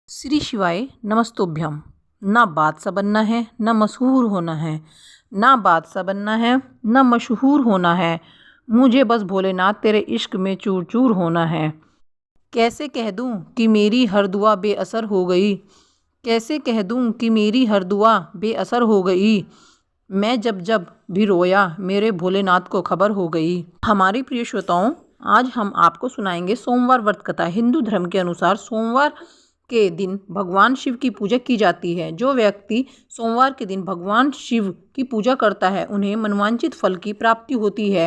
श्री शिवाय नमस्तुभ्यम। ना बादशाह बनना है ना मशहूर होना है, ना बादशाह बनना है ना मशहूर होना है, मुझे बस भोलेनाथ तेरे इश्क में चूर चूर होना है। कैसे कह दूं कि मेरी हर दुआ बेअसर हो गई, कैसे कह दूं कि मेरी हर दुआ बेअसर हो गई। मैं जब जब भी रोया मेरे भोलेनाथ को खबर हो गई। हमारी प्रिय श्रोताओं, आज हम आपको सुनाएंगे सोमवार व्रत कथा। हिंदू धर्म के अनुसार सोमवार के दिन भगवान शिव की पूजा की जाती है। जो व्यक्ति सोमवार के दिन भगवान शिव की पूजा करता है उन्हें मनवांछित फल की प्राप्ति होती है।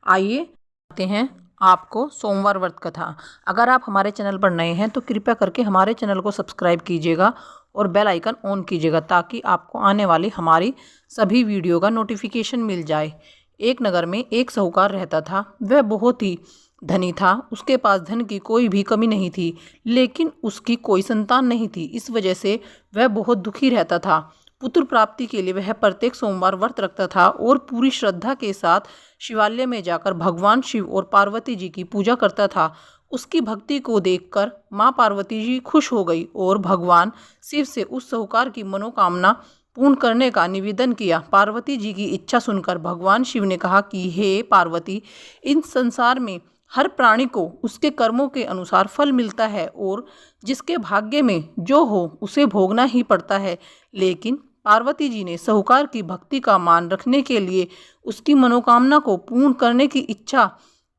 आइए बताते हैं आपको सोमवार व्रत कथा। अगर आप हमारे चैनल पर नए हैं तो कृपया करके हमारे चैनल को सब्सक्राइब कीजिएगा और बेल आइकन ऑन कीजिएगा ताकि आपको आने वाली हमारी सभी वीडियो का नोटिफिकेशन मिल जाए। एक नगर में एक साहूकार रहता था। वह बहुत ही धनी था। उसके पास धन की कोई भी कमी नहीं थी, लेकिन उसकी कोई संतान नहीं थी। इस वजह से वह बहुत दुखी रहता था। पुत्र प्राप्ति के लिए वह प्रत्येक सोमवार व्रत रखता था और पूरी श्रद्धा के साथ शिवालय में जाकर भगवान शिव और पार्वती जी की पूजा करता था। उसकी भक्ति को देखकर माँ पार्वती जी खुश हो गई और भगवान शिव से उस साहूकार की मनोकामना पूर्ण करने का निवेदन किया। पार्वती जी की इच्छा सुनकर भगवान शिव ने कहा कि हे पार्वती, इन संसार में हर प्राणी को उसके कर्मों के अनुसार फल मिलता है और जिसके भाग्य में जो हो उसे भोगना ही पड़ता है। लेकिन पार्वती जी ने साहूकार की भक्ति का मान रखने के लिए उसकी मनोकामना को पूर्ण करने की इच्छा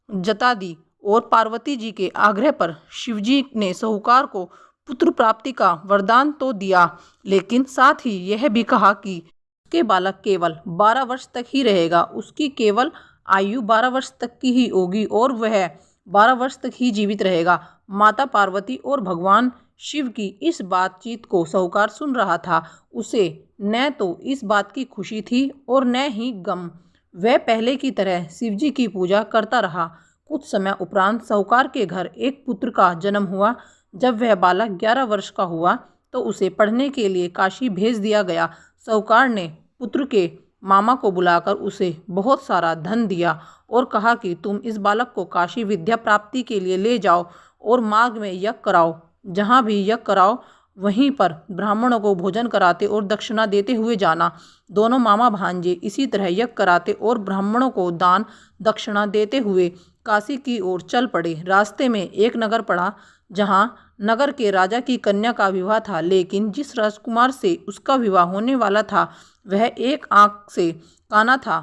जता दी और पार्वती जी के आग्रह पर शिवजी ने साहूकार को पुत्र प्राप्ति का वरदान तो दिया, लेकिन साथ ही यह भी कहा कि उसके बालक केवल 12 वर्ष तक ही रहेगा। उसकी केवल आयु 12 वर्ष तक की ही होगी और वह 12 वर्ष तक ही जीवित रहेगा। माता पार्वती और भगवान शिव की इस बातचीत को साहूकार सुन रहा था। उसे न तो इस बात की खुशी थी और न ही गम। वह पहले की तरह शिवजी की पूजा करता रहा। कुछ समय उपरांत साहूकार के घर एक पुत्र का जन्म हुआ। जब वह बालक 11 वर्ष का हुआ तो उसे पढ़ने के लिए काशी भेज दिया गया। साहूकार ने पुत्र के मामा को बुलाकर उसे बहुत सारा धन दिया और कहा कि तुम इस बालक को काशी विद्या प्राप्ति के लिए ले जाओ और मार्ग में यज्ञ कराओ। जहाँ भी यज्ञ कराओ वहीं पर ब्राह्मणों को भोजन कराते और दक्षिणा देते हुए जाना। दोनों मामा भांजे इसी तरह यज्ञ कराते और ब्राह्मणों को दान दक्षिणा देते हुए काशी की ओर चल पड़े। रास्ते में एक नगर पड़ा जहाँ नगर के राजा की कन्या का विवाह था, लेकिन जिस राजकुमार से उसका विवाह होने वाला था वह एक आंख से काना था।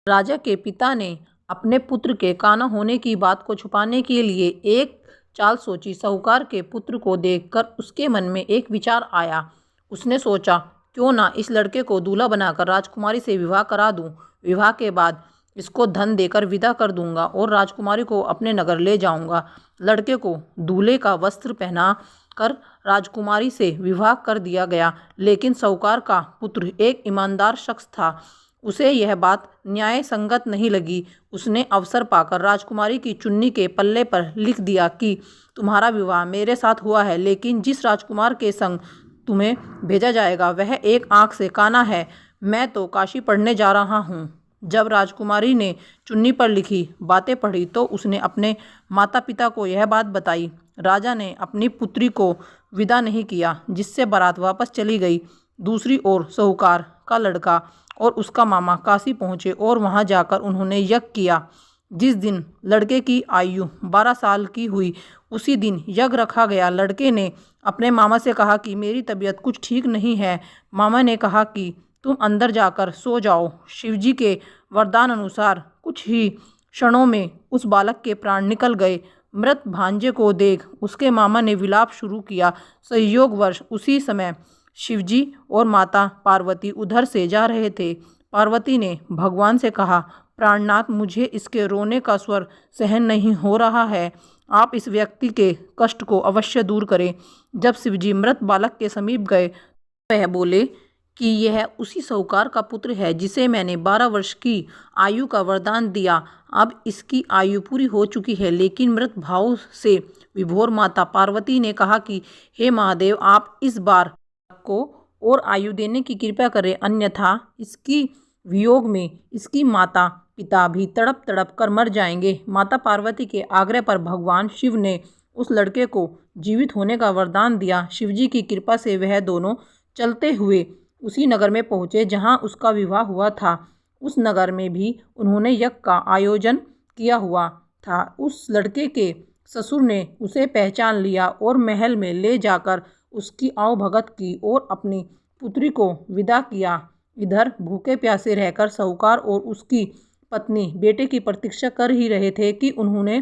राजा के पिता ने अपने पुत्र के काना होने की बात को छुपाने के लिए एक चाल सोची। साहूकार के पुत्र को देखकर उसके मन में एक विचार आया। उसने सोचा, क्यों ना इस लड़के को दूल्हा बनाकर राजकुमारी से विवाह करा दूं। विवाह के बाद इसको धन देकर विदा कर दूंगा और राजकुमारी को अपने नगर ले जाऊंगा। लड़के को दूल्हे का वस्त्र पहना कर राजकुमारी से विवाह कर दिया गया। लेकिन साहूकार का पुत्र एक ईमानदार शख्स था। उसे यह बात न्याय संगत नहीं लगी। उसने अवसर पाकर राजकुमारी की चुन्नी के पल्ले पर लिख दिया कि तुम्हारा विवाह मेरे साथ हुआ है, लेकिन जिस राजकुमार के संग तुम्हें भेजा जाएगा वह एक आंख से काना है। मैं तो काशी पढ़ने जा रहा हूँ। जब राजकुमारी ने चुन्नी पर लिखी बातें पढ़ी तो उसने अपने माता पिता को यह बात बताई। राजा ने अपनी पुत्री को विदा नहीं किया, जिससे बारात वापस चली गई। दूसरी ओर साहूकार का लड़का और उसका मामा काशी पहुँचे और वहाँ जाकर उन्होंने यज्ञ किया। जिस दिन लड़के की आयु 12 साल की हुई उसी दिन यज्ञ रखा गया। लड़के ने अपने मामा से कहा कि मेरी तबीयत कुछ ठीक नहीं है। मामा ने कहा कि तुम अंदर जाकर सो जाओ। शिवजी के वरदान अनुसार कुछ ही क्षणों में उस बालक के प्राण निकल गए। मृत भांजे को देख उसके मामा ने विलाप शुरू किया। संयोगवश उसी समय शिवजी और माता पार्वती उधर से जा रहे थे। पार्वती ने भगवान से कहा, प्राणनाथ, मुझे इसके रोने का स्वर सहन नहीं हो रहा है। आप इस व्यक्ति के कष्ट को अवश्य दूर करें। जब शिवजी मृत बालक के समीप गए वह बोले कि यह उसी साहूकार का पुत्र है जिसे मैंने 12 वर्ष की आयु का वरदान दिया। अब इसकी आयु पूरी हो चुकी है। लेकिन मृत भाव से विभोर माता पार्वती ने कहा कि हे महादेव, आप इस बार को और आयु देने की कृपा करें, अन्यथा इसकी वियोग में इसकी माता पिता भी तड़प तड़प कर मर जाएंगे। माता पार्वती के आग्रह पर भगवान शिव ने उस लड़के को जीवित होने का वरदान दिया। शिवजी की कृपा से वह दोनों चलते हुए उसी नगर में पहुँचे जहाँ उसका विवाह हुआ था। उस नगर में भी उन्होंने यज्ञ का आयोजन किया हुआ था। उस लड़के के ससुर ने उसे पहचान लिया और महल में ले जाकर उसकी आवभगत की और अपनी पुत्री को विदा किया। इधर भूखे प्यासे रहकर साहूकार और उसकी पत्नी बेटे की प्रतीक्षा कर ही रहे थे कि उन्होंने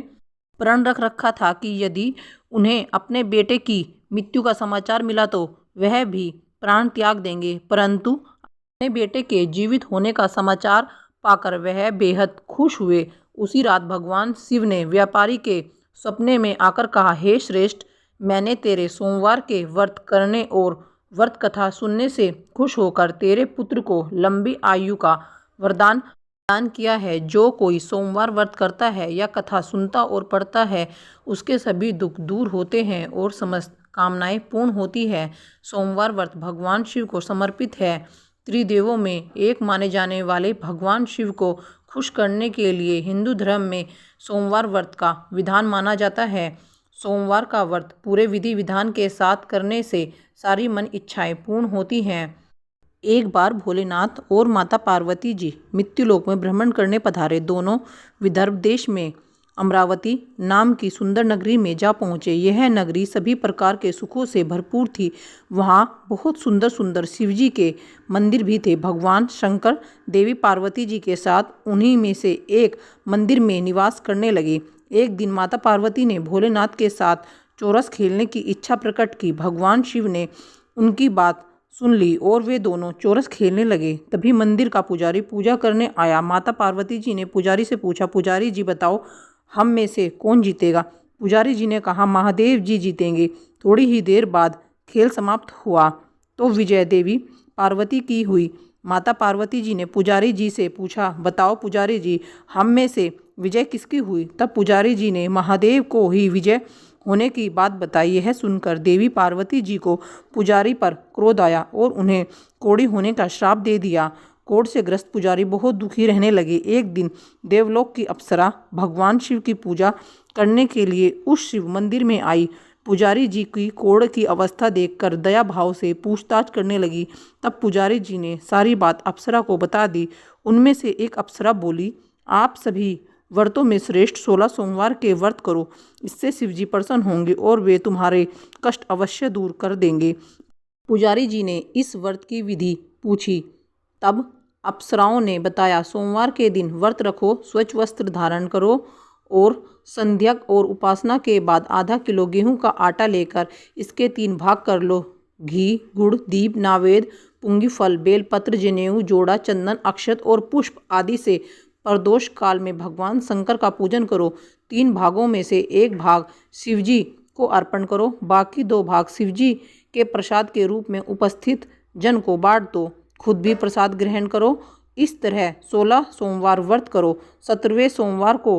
प्रण रख रखा था कि यदि उन्हें अपने बेटे की मृत्यु का समाचार मिला तो वह भी प्राण त्याग देंगे। परंतु अपने बेटे के जीवित होने का समाचार पाकर वह बेहद खुश हुए। उसी रात भगवान शिव ने व्यापारी के सपने में आकर कहा, हे श्रेष्ठ, मैंने तेरे सोमवार के व्रत करने और व्रत कथा सुनने से खुश होकर तेरे पुत्र को लंबी आयु का वरदान प्रदान किया है। जो कोई सोमवार व्रत करता है या कथा सुनता और पढ़ता है उसके सभी दुख दूर होते हैं और समस्त कामनाएं पूर्ण होती है। सोमवार व्रत भगवान शिव को समर्पित है। त्रिदेवों में एक माने जाने वाले भगवान शिव को खुश करने के लिए हिंदू धर्म में सोमवार व्रत का विधान माना जाता है। सोमवार का व्रत पूरे विधि विधान के साथ करने से सारी मन इच्छाएं पूर्ण होती हैं। एक बार भोलेनाथ और माता पार्वती जी मृत्युलोक में भ्रमण करने पधारे। दोनों विदर्भ देश में अमरावती नाम की सुंदर नगरी में जा पहुँचे। यह नगरी सभी प्रकार के सुखों से भरपूर थी। वहाँ बहुत सुंदर सुंदर शिवजी के मंदिर भी थे। भगवान शंकर देवी पार्वती जी के साथ उन्हीं में से एक मंदिर में निवास करने लगे। एक दिन माता पार्वती ने भोलेनाथ के साथ चौरस खेलने की इच्छा प्रकट की। भगवान शिव ने उनकी बात सुन ली और वे दोनों चौरस खेलने लगे। तभी मंदिर का पुजारी पूजा करने आया। माता पार्वती जी ने पुजारी से पूछा, पुजारी जी बताओ, हम में से कौन जीतेगा? पुजारी जी ने कहा, महादेव जी जीतेंगे। थोड़ी ही देर बाद खेल समाप्त हुआ तो विजय देवी पार्वती की हुई। माता पार्वती जी ने पुजारी जी से पूछा, बताओ पुजारी जी, हम में से विजय किसकी हुई? तब पुजारी जी ने महादेव को ही विजय होने की बात बताई। यह सुनकर देवी पार्वती जी को पुजारी पर क्रोध आया और उन्हें कोढ़ी होने का श्राप दे दिया। कोढ़ से ग्रस्त पुजारी बहुत दुखी रहने लगे। एक दिन देवलोक की अप्सरा भगवान शिव की पूजा करने के लिए उस शिव मंदिर में आई। पुजारी जी की कोढ़ की अवस्था देखकर दया भाव से पूछताछ करने लगी। तब पुजारी जी ने सारी बात अप्सरा को बता दी। उनमें से एक अप्सरा बोली, आप सभी व्रतों में श्रेष्ठ 16 सोमवार के व्रत करो। इससे शिवजी प्रसन्न होंगे और वे तुम्हारे कष्ट अवश्य दूर कर देंगे। पुजारी जी ने इस व्रत की विधि पूछी। तब अप्सराओं ने बताया, सोमवार के दिन व्रत रखो, स्वच्छ वस्त्र धारण करो और संध्या और उपासना के बाद आधा किलो गेहूं का आटा लेकर इसके 3 भाग कर लो। घी, गुड़, दीप, नावेद, पुंगी फल, बेलपत्र, जनेऊ, जोड़ा, चंदन, अक्षत और पुष्प आदि से प्रदोष काल में भगवान शंकर का पूजन करो। 3 भागों में से 1 भाग शिवजी को अर्पण करो, बाकी 2 भाग शिवजी के प्रसाद के रूप में उपस्थित जन को बांट दो। खुद भी प्रसाद ग्रहण करो। इस तरह 16 सोमवार व्रत करो। 17वें सोमवार को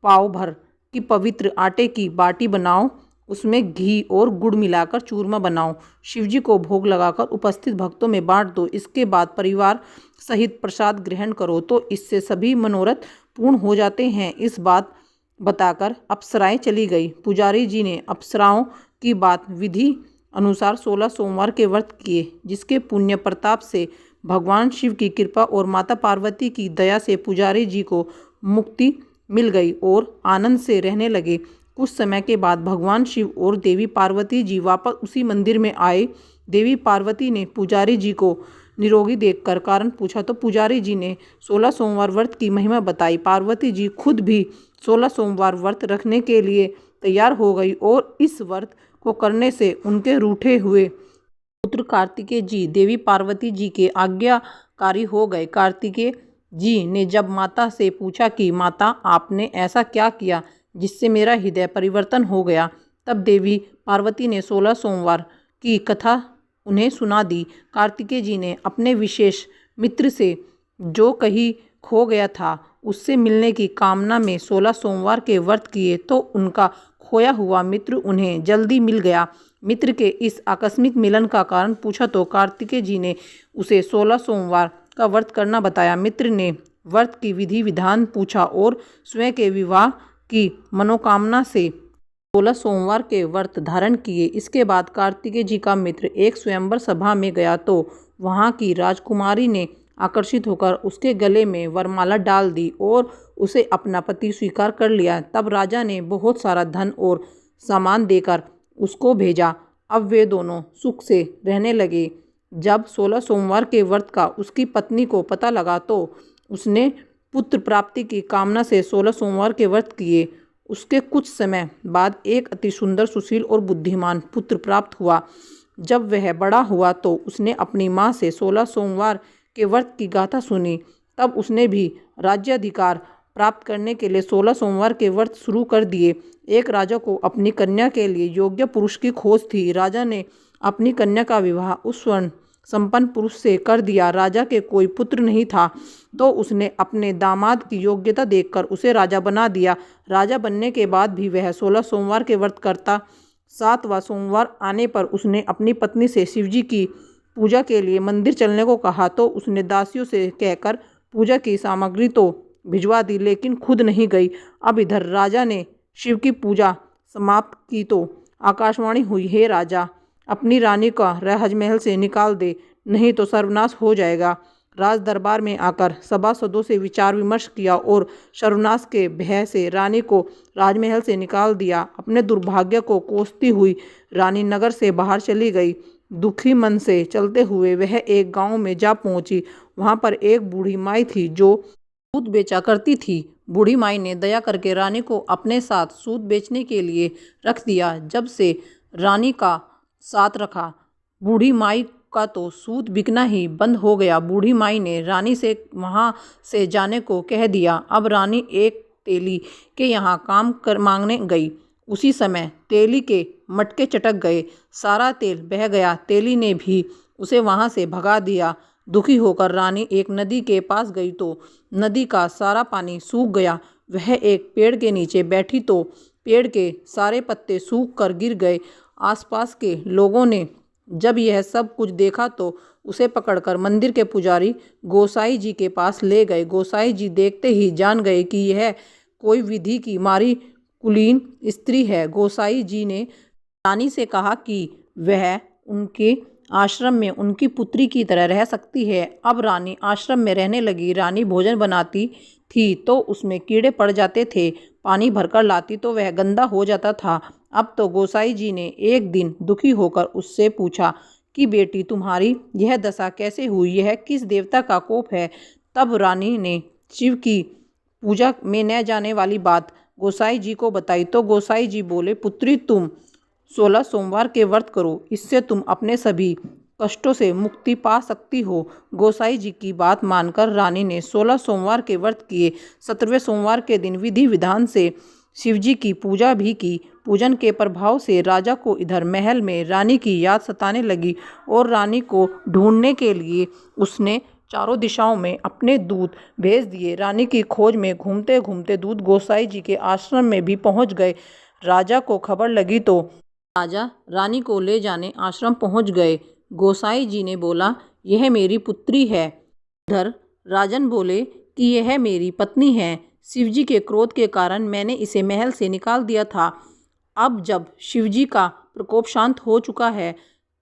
पाव भर की पवित्र आटे की बाटी बनाओ, उसमें घी और गुड़ मिलाकर चूरमा बनाओ, शिवजी को भोग लगाकर उपस्थित भक्तों में बांट दो। इसके बाद परिवार सहित प्रसाद ग्रहण करो तो इससे सभी मनोरथ पूर्ण हो जाते हैं। इस बात बताकर अप्सराएं चली गई। पुजारी जी ने अप्सराओं की बात विधि अनुसार 16 सोमवार के व्रत किए, जिसके पुण्य प्रताप से भगवान शिव की कृपा और माता पार्वती की दया से पुजारी जी को मुक्ति मिल गई और आनंद से रहने लगे। कुछ समय के बाद भगवान शिव और देवी पार्वती जी वापस उसी मंदिर में आए। देवी पार्वती ने पुजारी जी को निरोगी देखकर कारण पूछा तो पुजारी जी ने 16 सोमवार व्रत की महिमा बताई। पार्वती जी खुद भी 16 सोमवार व्रत रखने के लिए तैयार हो गई और इस व्रत को करने से उनके रूठे हुए पुत्र कार्तिकेय जी देवी पार्वती जी के आज्ञाकारी हो गए। कार्तिकेय जी ने जब माता से पूछा कि माता, आपने ऐसा क्या किया जिससे मेरा हृदय परिवर्तन हो गया, तब देवी पार्वती ने 16 सोमवार की कथा उन्हें सुना दी। कार्तिकेय जी ने अपने विशेष मित्र से जो कहीं खो गया था उससे मिलने की कामना में 16 सोमवार के व्रत किए तो उनका खोया हुआ मित्र उन्हें जल्दी मिल गया। मित्र के इस आकस्मिक मिलन का कारण पूछा तो कार्तिकेय जी ने उसे 16 सोमवार का व्रत करना बताया। मित्र ने व्रत की विधि विधान पूछा और स्वयं के विवाह की मनोकामना से 16 सोमवार के व्रत धारण किए। इसके बाद कार्तिकेय जी का मित्र एक स्वयंवर सभा में गया तो वहाँ की राजकुमारी ने आकर्षित होकर उसके गले में वरमाला डाल दी और उसे अपना पति स्वीकार कर लिया। तब राजा ने बहुत सारा धन और सामान देकर उसको भेजा। अब वे दोनों सुख से रहने लगे। जब 16 सोमवार के व्रत का उसकी पत्नी को पता लगा तो उसने पुत्र प्राप्ति की कामना से 16 सोमवार के व्रत किए। उसके कुछ समय बाद एक अति सुंदर, सुशील और बुद्धिमान पुत्र प्राप्त हुआ। जब वह बड़ा हुआ तो उसने अपनी माँ से 16 सोमवार के व्रत की गाथा सुनी। तब उसने भी राज्याधिकार प्राप्त करने के लिए 16 सोमवार के व्रत शुरू कर दिए। एक राजा को अपनी कन्या के लिए योग्य पुरुष की खोज थी। राजा ने अपनी कन्या का विवाह उस स्वर्ण संपन्न पुरुष से कर दिया। राजा के कोई पुत्र नहीं था तो उसने अपने दामाद की योग्यता देखकर उसे राजा बना दिया। राजा बनने के बाद भी वह 16 सोमवार के व्रत करता। 7वां सोमवार आने पर उसने अपनी पत्नी से शिवजी की पूजा के लिए मंदिर चलने को कहा तो उसने दासियों से कहकर पूजा की सामग्री तो भिजवा दी, लेकिन खुद नहीं गई। अब इधर राजा ने शिव की पूजा समाप्त की तो आकाशवाणी हुई, हे राजा, अपनी रानी का राजमहल से निकाल दे, नहीं तो सर्वनाश हो जाएगा। राज दरबार में आकर सभासदों से विचार विमर्श किया और सर्वनाश के भय से रानी को राजमहल से निकाल दिया। अपने दुर्भाग्य को कोसती हुई रानी नगर से बाहर चली गई। दुखी मन से चलते हुए वह एक गांव में जा पहुंची। वहां पर एक बूढ़ी माई थी जो सूत बेचा करती थी। बूढ़ी माई ने दया करके रानी को अपने साथ सूत बेचने के लिए रख दिया। जब से रानी का साथ रखा, बूढ़ी माई का तो सूत बिकना ही बंद हो गया। बूढ़ी माई ने रानी से वहां से जाने को कह दिया। अब रानी एक तेली के यहाँ काम कर मांगने गई। उसी समय तेली के मटके चटक गए, सारा तेल बह गया। तेली ने भी उसे वहां से भगा दिया। दुखी होकर रानी एक नदी के पास गई तो नदी का सारा पानी सूख गया। वह एक पेड़ के नीचे बैठी तो पेड़ के सारे पत्ते सूख कर गिर गए। आसपास के लोगों ने जब यह सब कुछ देखा तो उसे पकड़कर मंदिर के पुजारी गोसाई जी के पास ले गए। गोसाई जी देखते ही जान गए कि यह कोई विधि की मारी कुलीन स्त्री है। गोसाई जी ने रानी से कहा कि वह उनके आश्रम में उनकी पुत्री की तरह रह सकती है। अब रानी आश्रम में रहने लगी। रानी भोजन बनाती थी तो उसमें कीड़े पड़ जाते थे। पानी भरकर लाती तो वह गंदा हो जाता था। अब तो गोसाई जी ने एक दिन दुखी होकर उससे पूछा कि बेटी, तुम्हारी यह दशा कैसे हुई? यह किस देवता का कोप है? तब रानी ने शिव की पूजा में न जाने वाली बात गोसाई जी को बताई तो गोसाई जी बोले, पुत्री, तुम 16 सोमवार के व्रत करो, इससे तुम अपने सभी कष्टों से मुक्ति पा सकती हो। गोसाई जी की बात मानकर रानी ने 16 सोमवार के व्रत किए। 17वें सोमवार के दिन विधि विधान से शिवजी की पूजा भी की। पूजन के प्रभाव से राजा को इधर महल में रानी की याद सताने लगी और रानी को ढूंढने के लिए उसने चारों दिशाओं में अपने दूत भेज दिए। रानी की खोज में घूमते घूमते दूत गोसाई जी के आश्रम में भी पहुंच गए। राजा को खबर लगी तो राजा रानी को ले जाने आश्रम पहुंच गए। गोसाई जी ने बोला, यह मेरी पुत्री है। उधर राजन बोले कि यह मेरी पत्नी है। शिवजी के क्रोध के कारण मैंने इसे महल से निकाल दिया था। अब जब शिवजी का प्रकोप शांत हो चुका है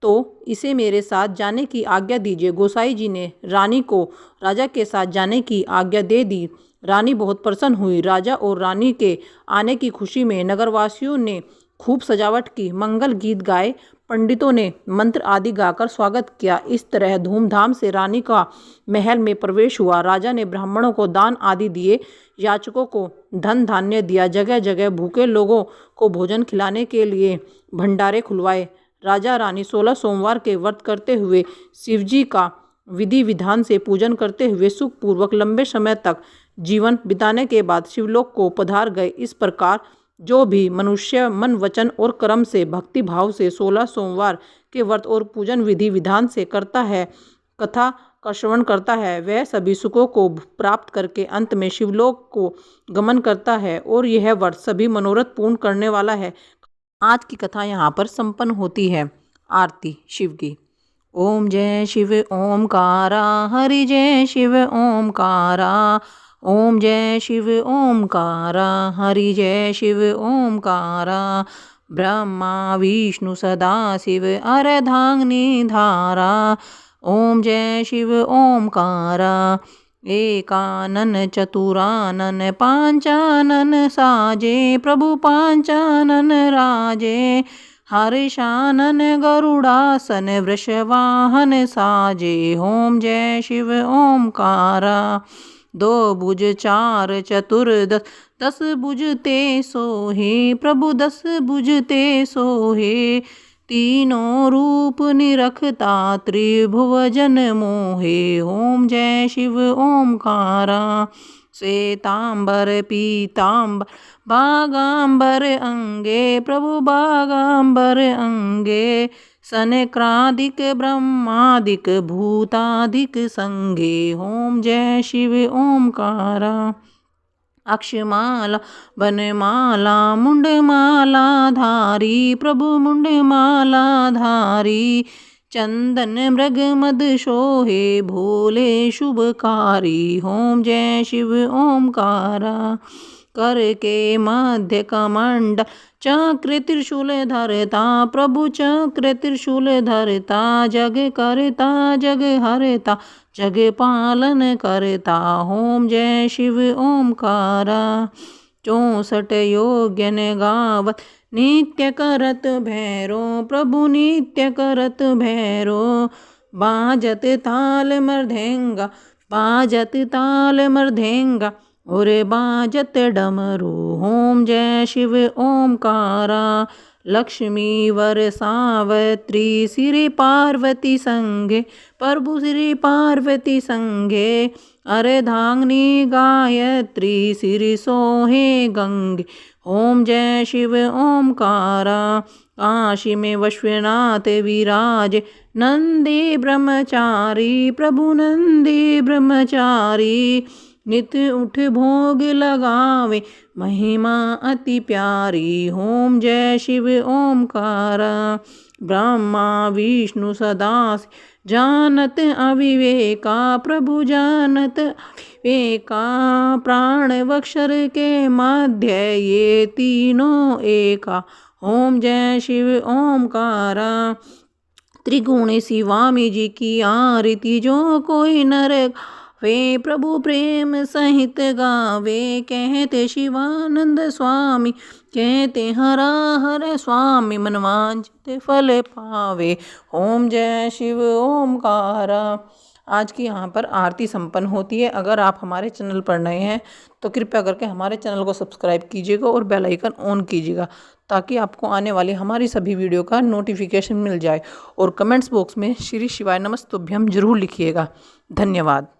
तो इसे मेरे साथ जाने की आज्ञा दीजिए। गोसाई जी ने रानी को राजा के साथ जाने की आज्ञा दे दी। रानी बहुत प्रसन्न हुई। राजा और रानी के आने की खुशी में नगरवासियों ने खूब सजावट की, मंगल गीत गाए, पंडितों ने मंत्र आदि गाकर स्वागत किया। इस तरह धूमधाम से रानी का महल में प्रवेश हुआ। राजा ने ब्राह्मणों को दान आदि दिए, याचकों को धन धान्य दिया, जगह जगह भूखे लोगों को भोजन खिलाने के लिए भंडारे खुलवाए। राजा रानी 16 सोमवार के व्रत करते हुए शिवजी का विधि विधान से पूजन करते हुए सुखपूर्वक लंबे समय तक जीवन बिताने के बाद शिवलोक को पधार गए। इस प्रकार जो भी मनुष्य मन, वचन और कर्म से भक्ति भाव से 16 सोमवार के व्रत और पूजन विधि विधान से करता है, कथा का श्रवण करता है, वह सभी सुखों को प्राप्त करके अंत में शिवलोक को गमन करता है और यह व्रत सभी मनोरथ पूर्ण करने वाला है। आज की कथा यहाँ पर संपन्न होती है। आरती शिव की। ओम जय शिव ओमकारा, हरि जय शिव ओमकारा, ओम जय शिव ओमकारा, हरि जय शिव ओमकारा। ब्रह्मा विष्णु सदा शिव अर्धांगिनी धारा। ओम जय शिव ओमकारा। एकानन चतुरानन पांचानन साजे, प्रभु पांचानन राजे। हर्षानन गरुड़ासन वृषवाहन साजे। ओम जय शिव ओमकारा। दो भुज चार चतुर्दश, दस भुज ते सोहे, प्रभु दस भुज ते सोहे। तीनों रूप निरखता त्रिभुवन मोहे। ओम जय शिव ओमकारा। श्वेतांबर पीतांबर बागांबर अंगे, प्रभु बागांबर अंगे। सनकादिक ब्रह्मादिक भूतादिक संगे। ओम जय शिव ओमकारा। अक्षमाला बनमाला मुंडमाला धारी, प्रभु मुंडमाला धारी। चंदन मृग मद शोहे, भोले शुभकारी। ओम जय शिव ओमकारा। कर के मध्य कमंडल चक्र त्रिशूल धरता, प्रभु चक्र त्रिशूल धरता। जग करता जग हरता, जग पालन करता। ओम जय शिव ओमकारा। 64 योग्य ने गावत नित्य करत भैरो, प्रभु नित्य करत भैरो। बाजत ताल मृदंगा, बाजत ताल मृदंगा, और बाजत डमरू। ओम जय शिव ओमकारा। लक्ष्मी वर सावत्री श्री पार्वती संगे, प्रभु श्री पार्वती संगे। अर्धांगिनी गायत्री श्री सोहे गंगे। ओम जय शिव ओमकारा। काशी में विश्वनाथ विराज, नंदी ब्रह्मचारी, प्रभु नंदी ब्रह्मचारी। नित उठ भोग लगावे, महिमा अति प्यारी। ओम जय शिव ओमकारा। ब्रह्मा विष्णु सदा जानत अविवेका, प्रभु जानत अविवेका। प्राण अक्षर के मध्य ये तीनों एका। ओम जय शिव ओमकारा। त्रिगुण स्वामी जी की आरती जो कोई नर वे, प्रभु प्रेम सहित गावे। कहते शिवानंद स्वामी, कहते हरा हर स्वामी, मनवांछित फल पावे। ओम जय शिव ओमकारा। आज की यहाँ पर आरती संपन्न होती है। अगर आप हमारे चैनल पर नए हैं तो कृपया करके हमारे चैनल को सब्सक्राइब कीजिएगा और बेल आइकन ऑन कीजिएगा, ताकि आपको आने वाली हमारी सभी वीडियो का नोटिफिकेशन मिल जाए। और कमेंट्स बॉक्स में श्री शिवाय नमस्तुभ्यम जरूर लिखिएगा। धन्यवाद।